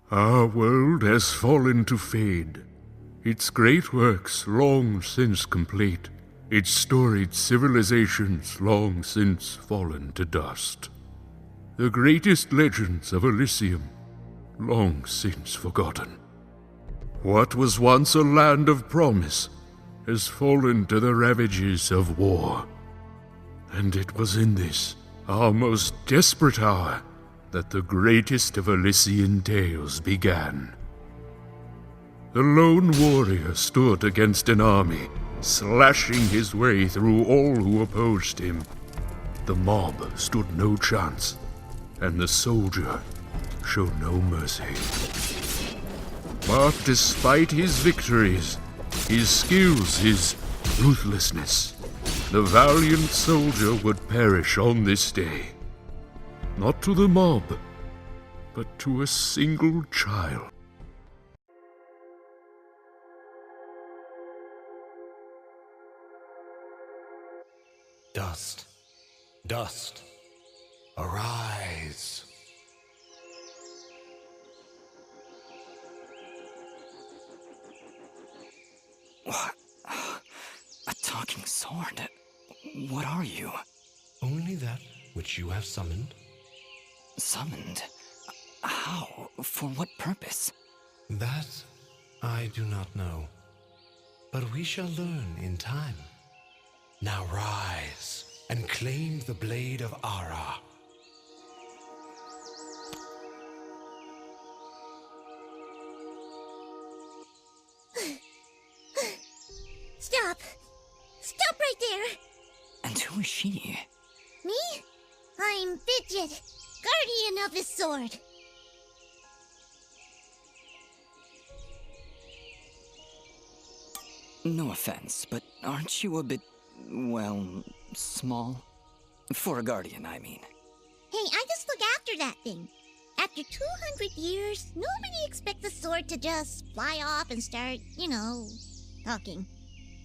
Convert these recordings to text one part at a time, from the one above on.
Our world has fallen to fade, its great works long since complete, its storied civilizations long since fallen to dust. The greatest legends of Elysium long since forgotten. What was once a land of promise has fallen to the ravages of war. And it was in this, our most desperate hour, that the greatest of Elysian tales began. The lone warrior stood against an army, slashing his way through all who opposed him. The mob stood no chance, and the soldier showed no mercy. But despite his victories, his skills, his ruthlessness, the valiant soldier would perish on this day. Not to the mob, but to a single child. Dust, dust, arise. What? A talking sword? What are you? Only that which you have summoned. Summoned? How? For what purpose? That I do not know. But we shall learn in time. Now rise and claim the blade of Ara. Stop! Stop right there! And who is she? Me? I'm Fidget, guardian of this sword. No offense, but aren't you a bit, well, small? For a guardian, I mean. Hey, I just look after that thing. After 200 years, nobody expects a sword to just fly off and start, talking.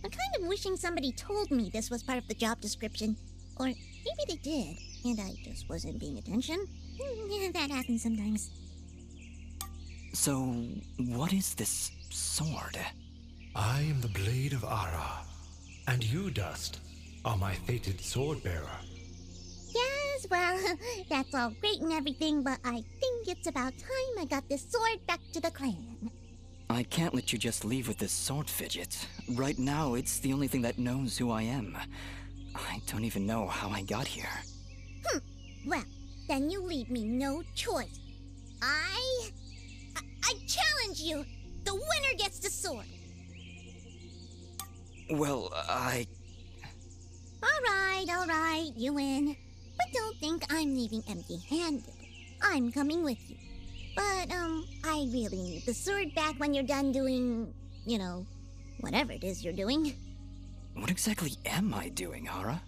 I'm kind of wishing somebody told me this was part of the job description. Or maybe they did, and I just wasn't paying attention. Yeah, that happens sometimes. So, what is this sword? I am the blade of Ara, and you, Dust, are my fated sword-bearer. Yes, well, that's all great and everything, but I think it's about time I got this sword back to the clan. I can't let you just leave with this sword, Fidget. Right now, it's the only thing that knows who I am. I don't even know how I got here. Well, then you leave me no choice. I challenge you! The winner gets the sword! Well, All right, you win. But don't think I'm leaving empty-handed. I'm coming with you. But, I really need the sword back when you're done doing, whatever it is you're doing. What exactly am I doing, Ara?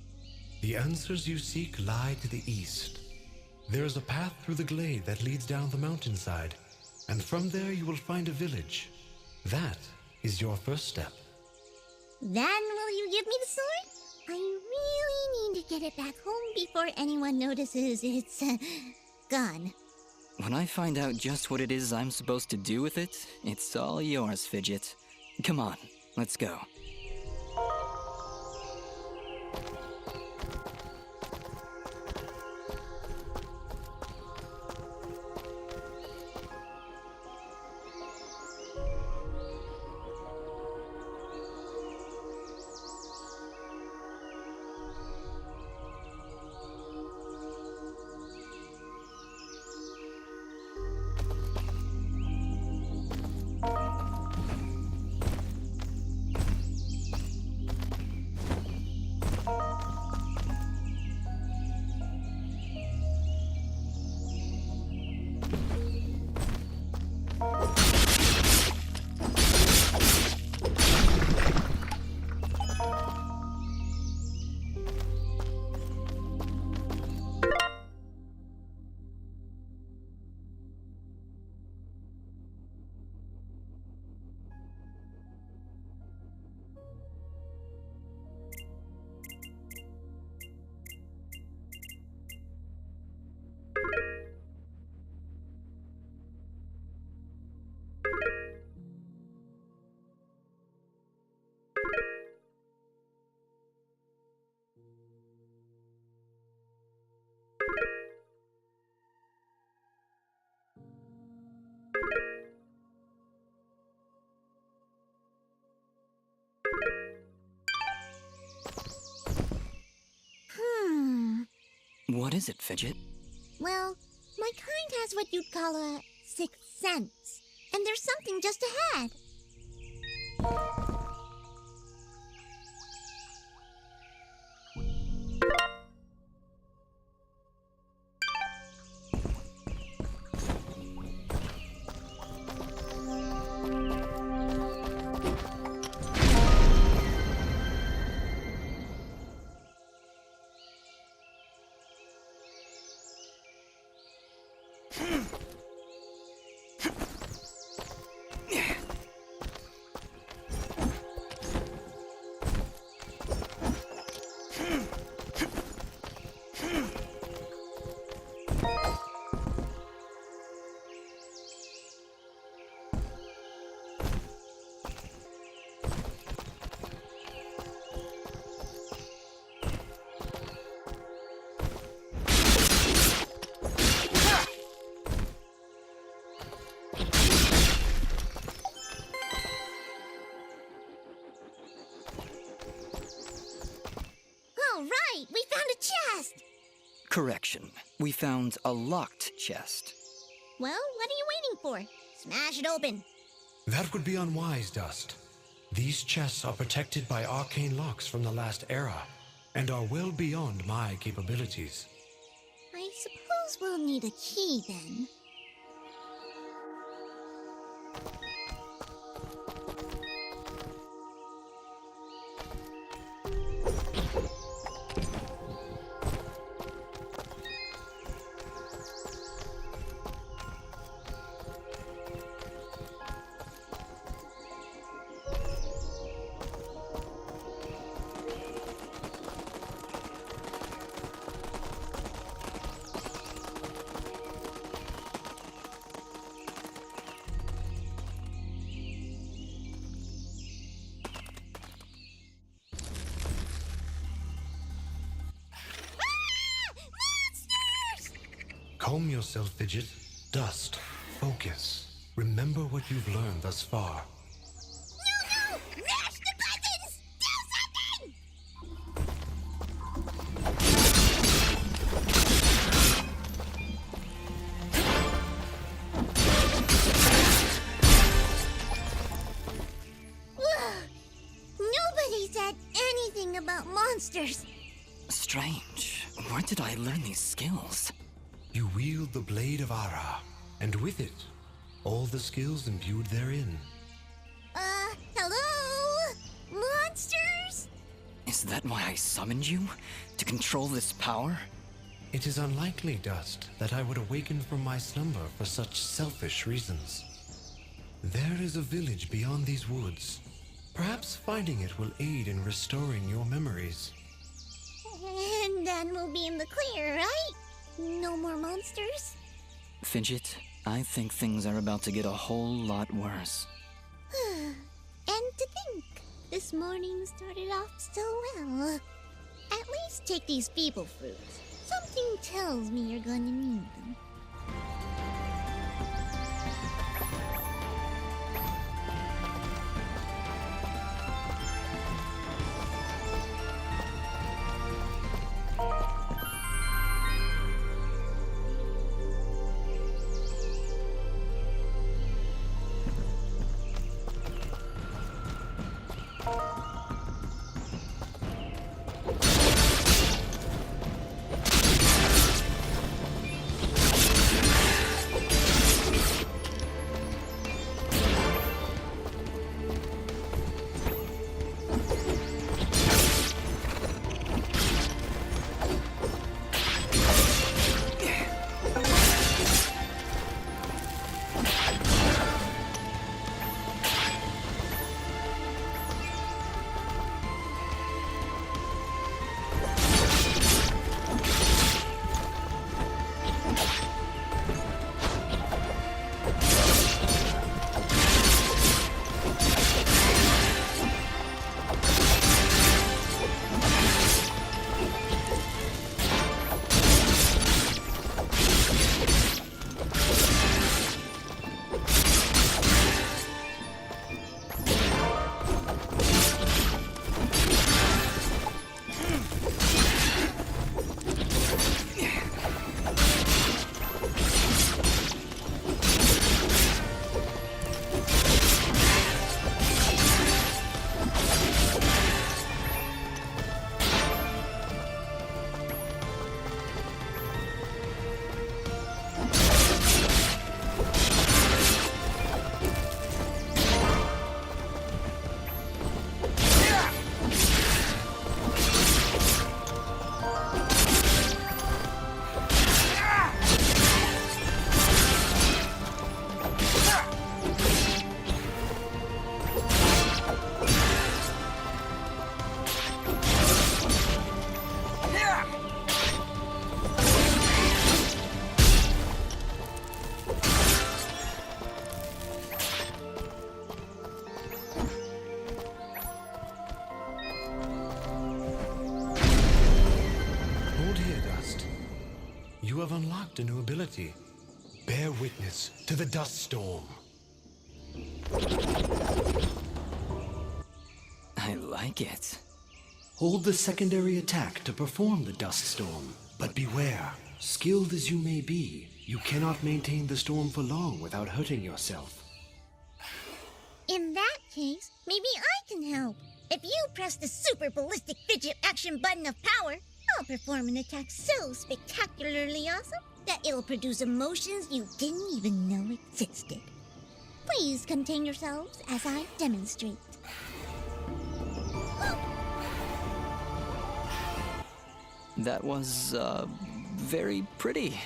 The answers you seek lie to the east. There is a path through the glade that leads down the mountainside, and from there you will find a village. That is your first step. Then will you give me the sword? I really need to get it back home before anyone notices it's, gone. When I find out just what it is I'm supposed to do with it, it's all yours, Fidget. Come on, let's go. What is it, Fidget? Well, my kind has what you'd call a sixth sense. And there's something just ahead. All right, we found a chest! Correction. We found a locked chest. Well, what are you waiting for? Smash it open. That would be unwise, Dust. These chests are protected by arcane locks from the last era, and are well beyond my capabilities. I suppose we'll need a key then. Calm yourself, Fidget. Dust. Focus. Remember what you've learned thus far. No! Mash the buttons! Do something! Nobody said anything about monsters. Strange. Where did I learn these skills? You wield the Blade of Ara, and with it, all the skills imbued therein. Hello? Monsters? Is that why I summoned you? To control this power? It is unlikely, Dust, that I would awaken from my slumber for such selfish reasons. There is a village beyond these woods. Perhaps finding it will aid in restoring your memories. And then we'll be in the clear, right? No more monsters? Fidget, I think things are about to get a whole lot worse. And to think, this morning started off so well. At least take these feeble fruits. Something tells me you're gonna need them. have unlocked a new ability. Bear witness to the dust storm. I like it. Hold the secondary attack to perform the dust storm. But beware, skilled as you may be, you cannot maintain the storm for long without hurting yourself. In that case, maybe I can help. If you press the super ballistic fidget action button of power, I'll perform an attack so spectacularly awesome that it'll produce emotions you didn't even know existed. Please contain yourselves as I demonstrate. That was, very pretty.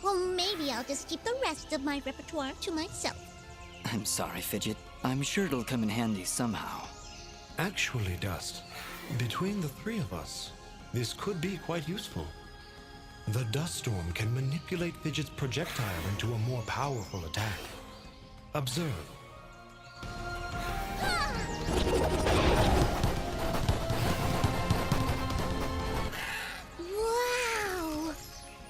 Well, maybe I'll just keep the rest of my repertoire to myself. I'm sorry, Fidget. I'm sure it'll come in handy somehow. Actually, Dust, between the three of us, this could be quite useful. The dust storm can manipulate Fidget's projectile into a more powerful attack. Observe. Wow!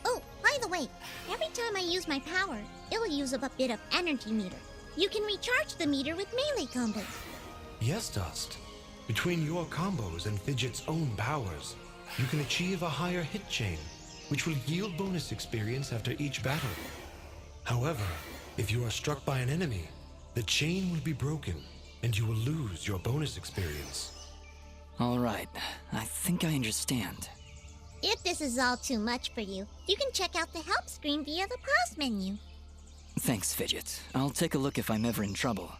Oh, by the way, every time I use my power, it'll use up a bit of energy meter. You can recharge the meter with melee combos. Yes, Dust. Between your combos and Fidget's own powers, you can achieve a higher hit chain, which will yield bonus experience after each battle. However, if you are struck by an enemy, the chain will be broken, and you will lose your bonus experience. All right, I think I understand. If this is all too much for you, you can check out the help screen via the pause menu. Thanks, Fidget. I'll take a look if I'm ever in trouble.